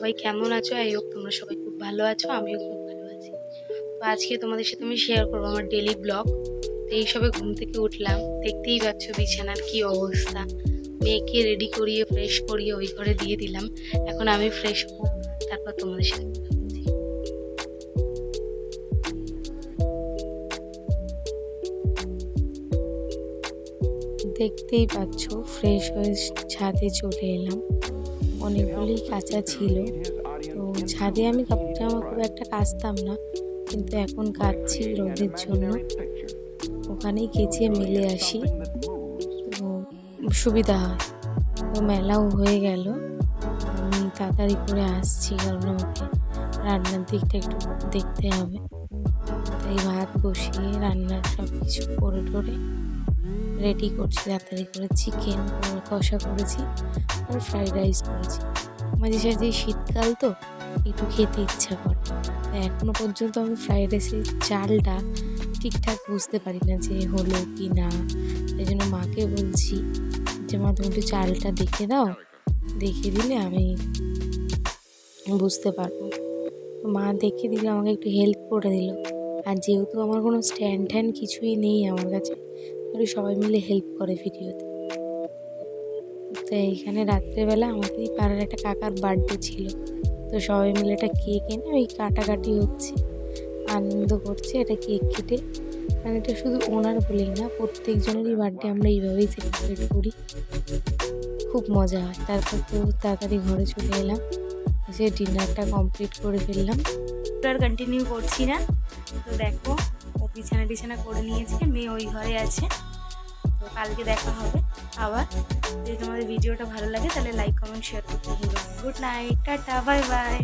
সবাই কেমন আছো? আই হোপ তোমরা সবাই খুব ভালো আছো, আমিও খুব ভালো আছি। তো আজকে তোমাদের সাথে আমি শেয়ার করবো আমার ডেলি ব্লগ। তো এই সবে ঘুম থেকে উঠলাম, দেখতেই পাচ্ছ বিছানার কি অবস্থা। মেয়েকে রেডি করিয়ে ফ্রেশ করিয়ে ওই ঘরে দিয়ে দিলাম। এখন আমি ফ্রেশ হবো, তারপর তোমাদের সাথে কথা বলছি। দেখতেই পাচ্ছ ফ্রেশ হয়ে ছাদে চলে এলাম। অনেকগুলি কাঁচা ছিল, তো ছাদে আমি কাপড় জামা খুব একটা কাচতাম না, কিন্তু এখন কাচ্ছি রোদের জন্য। ওখানেই কেচে মেলে আসি, তো সুবিধা হয়। তো মেলাও হয়ে গেল, আমি তাড়াতাড়ি করে আসছি কারণ আমাকে রান্নার দিকটা একটু দেখতে হবে। তাই ভাত বসিয়ে রান্নার সব কিছু করে টোরে রেডি করছি তাড়াতাড়ি করে। চিকেন কষা করেছি আর ফ্রাইড রাইস করেছি। মাঝে সাঝে শীতকাল তো একটু খেতে ইচ্ছা করে, তাই এখনো পর্যন্ত আমি ফ্রাইড রাইসের চালটা ঠিকঠাক বুঝতে পারি না যে হলো কি না। তাই জন্য মাকে বলছি যে মা তুমি একটু চালটা দেখে দাও, দেখে দিলে আমি বুঝতে পারবো। তো মা দেখে দিলে, আমাকে একটু হেল্প করে দিল। আর যেহেতু আমার কোনো স্ট্যান্ড ট্যান্ড কিছুই নেই আমার কাছে, তাহলে সবাই মিলে হেল্প করে ভিডিওতে। তো এইখানে রাত্রেবেলা আমাদের পাড়ার একটা কাকার বার্থডে ছিল, তো সবাই মিলে একটা কেক এনে ওই কাটাকাটি হচ্ছে, আনন্দ করছে। এটা কেক কেটে, মানে এটা শুধু ওনার বলেই না, প্রত্যেকজনেরই বার্থডে আমরা এইভাবেই সেলিব্রেট করি, খুব মজা হয়। তারপর তো তাড়াতাড়ি ঘরে চলে এলাম, এসে ডিনারটা কমপ্লিট করে ফেললাম। আর কন্টিনিউ করছি না, তো দেখো ও বিছানা টিছানা করে নিয়েছে, মেয়ে ওই ঘরে আছে। তো কালকে দেখা হবে আবার। যদি তোমাদের ভিডিওটা ভালো লাগে তাহলে লাইক কমেন্ট শেয়ার করতে ভুলো না। Good night, tata, bye bye.